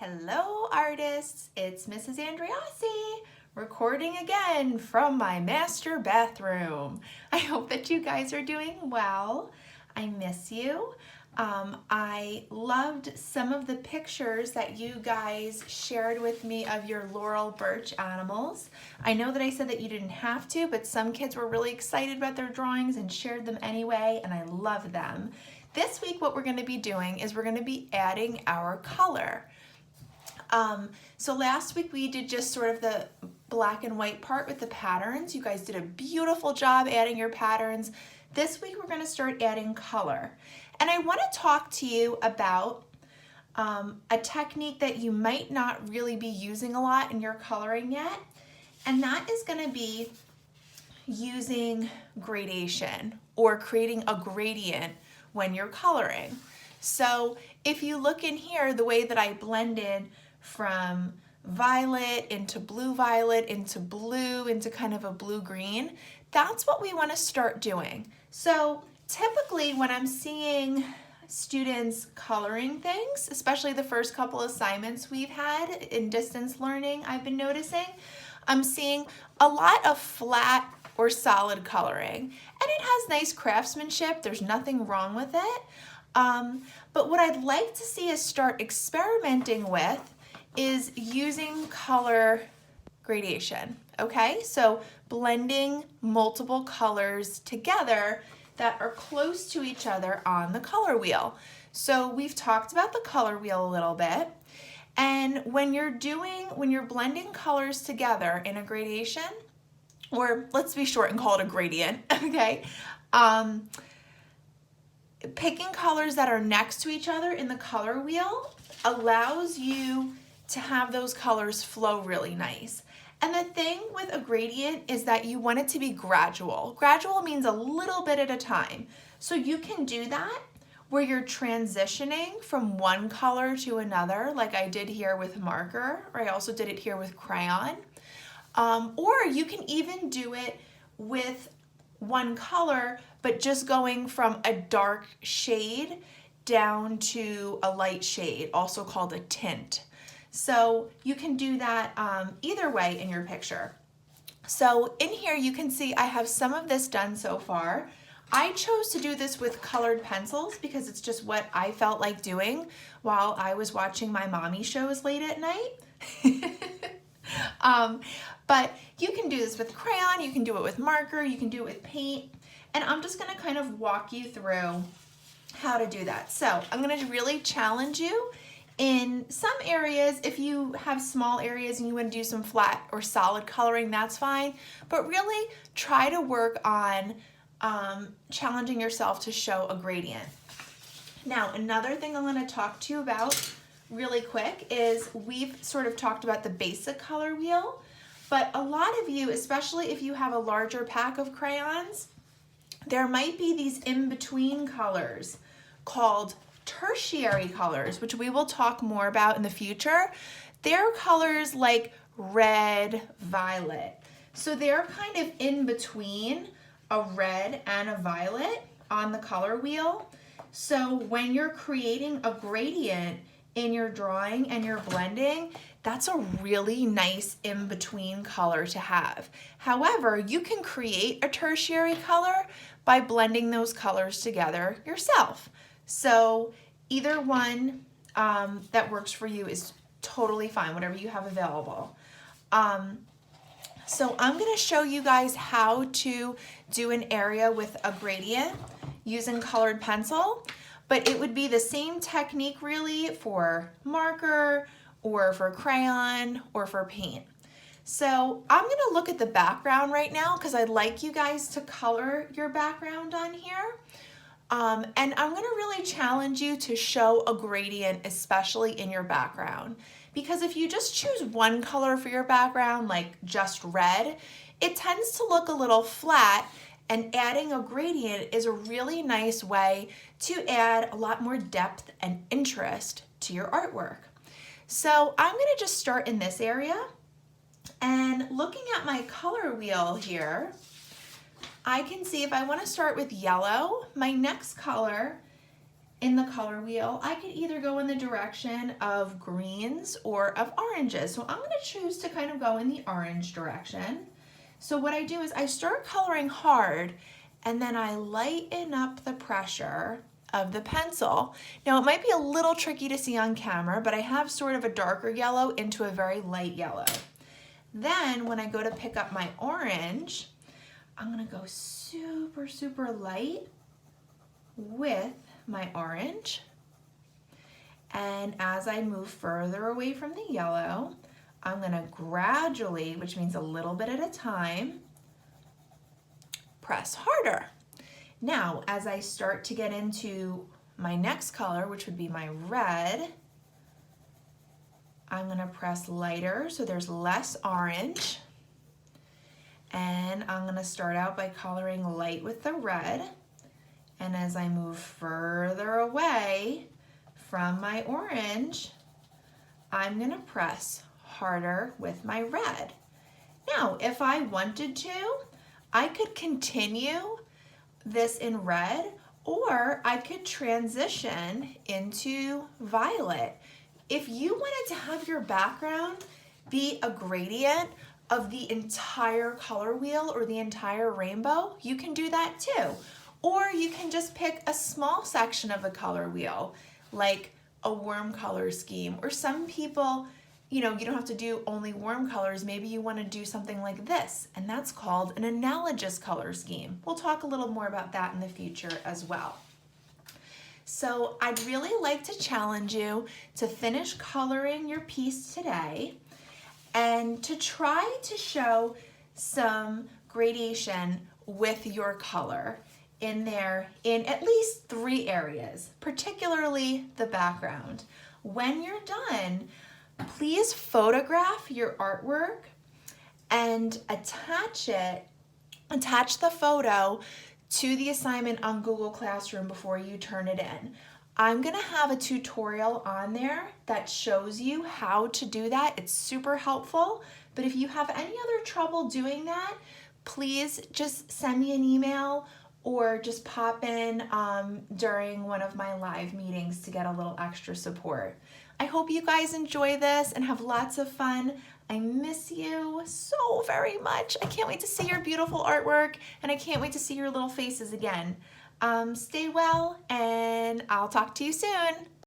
Hello artists, it's Mrs. Andreassi recording again from my master bathroom. I hope that you guys are doing well. I miss you. I loved some of the pictures that you guys shared with me of your Laurel Birch animals. I know that I said that you didn't have to, but some kids were really excited about their drawings and shared them anyway, and I love them. This week what we're going to be doing is we're going to be adding our color. So last week we did just sort of the black and white part with the patterns. You guys did a beautiful job adding your patterns. This week we're going to start adding color. And I want to talk to you about a technique that you might not really be using a lot in your coloring yet. And that is going to be using gradation or creating a gradient when you're coloring. So if you look in here, the way that I blended from violet into blue violet into blue into kind of a blue green, that's what we want to start doing. So typically when I'm seeing students coloring things, especially the first couple assignments we've had in distance learning, I've been noticing, I'm seeing a lot of flat or solid coloring. And it has nice craftsmanship, there's nothing wrong with it. But what I'd like to see us start experimenting with is using color gradation, okay? So blending multiple colors together that are close to each other on the color wheel. So we've talked about the color wheel a little bit, and when you're blending colors together in a gradation, or let's be short and call it a gradient, okay? Picking colors that are next to each other in the color wheel allows you to have those colors flow really nice. And the thing with a gradient is that you want it to be gradual. Gradual means a little bit at a time. So you can do that where you're transitioning from one color to another, like I did here with marker, or I also did it here with crayon. Or you can even do it with one color, but just going from a dark shade down to a light shade, also called a tint. So you can do that either way in your picture. So in here you can see I have some of this done so far. I chose to do this with colored pencils because it's just what I felt like doing while I was watching my mommy shows late at night. But you can do this with crayon, you can do it with marker, you can do it with paint, and I'm just going to kind of walk you through how to do that. So I'm going to really challenge you in some areas. If you have small areas and you want to do some flat or solid coloring, that's fine, but really try to work on challenging yourself to show a gradient. Now, another thing I'm going to talk to you about really quick is we've sort of talked about the basic color wheel, but a lot of you, especially if you have a larger pack of crayons, there might be these in-between colors called tertiary colors, which we will talk more about in the future. They're colors like red, violet. So they're kind of in between a red and a violet on the color wheel. So when you're creating a gradient in your drawing and you're blending, that's a really nice in-between color to have. However, you can create a tertiary color by blending those colors together yourself. So either one that works for you is totally fine, whatever you have available. So I'm going to show you guys how to do an area with a gradient using colored pencil. But it would be the same technique really for marker or for crayon or for paint. So I'm going to look at the background right now because I'd like you guys to color your background on here. And I'm going to really challenge you to show a gradient, especially in your background. Because if you just choose one color for your background, like just red, it tends to look a little flat. And adding a gradient is a really nice way to add a lot more depth and interest to your artwork. So I'm going to just start in this area. And looking at my color wheel here, I can see if I want to start with yellow, my next color in the color wheel, I could either go in the direction of greens or of oranges. So I'm going to choose to kind of go in the orange direction. So what I do is I start coloring hard and then I lighten up the pressure of the pencil. Now it might be a little tricky to see on camera, but I have sort of a darker yellow into a very light yellow. Then when I go to pick up my orange, I'm going to go super, super light with my orange. And as I move further away from the yellow, I'm going to gradually, which means a little bit at a time, press harder. Now, as I start to get into my next color, which would be my red, I'm going to press lighter so there's less orange. And I'm going to start out by coloring light with the red. And as I move further away from my orange, I'm going to press harder with my red. Now, if I wanted to, I could continue this in red, or I could transition into violet. If you wanted to have your background be a gradient of the entire color wheel or the entire rainbow, you can do that too. Or you can just pick a small section of the color wheel, like a warm color scheme. Or some people, you don't have to do only warm colors. Maybe you want to do something like this, and that's called an analogous color scheme. We'll talk a little more about that in the future as well. So I'd really like to challenge you to finish coloring your piece today and to try to show some gradation with your color in there in at least 3 areas, particularly the background. When you're done, please photograph your artwork and attach the photo to the assignment on Google Classroom before you turn it in. I'm gonna have a tutorial on there that shows you how to do that. It's super helpful, but if you have any other trouble doing that, please just send me an email or just pop in during one of my live meetings to get a little extra support. I hope you guys enjoy this and have lots of fun. I miss you so very much. I can't wait to see your beautiful artwork, and I can't wait to see your little faces again. Stay well, and I'll talk to you soon.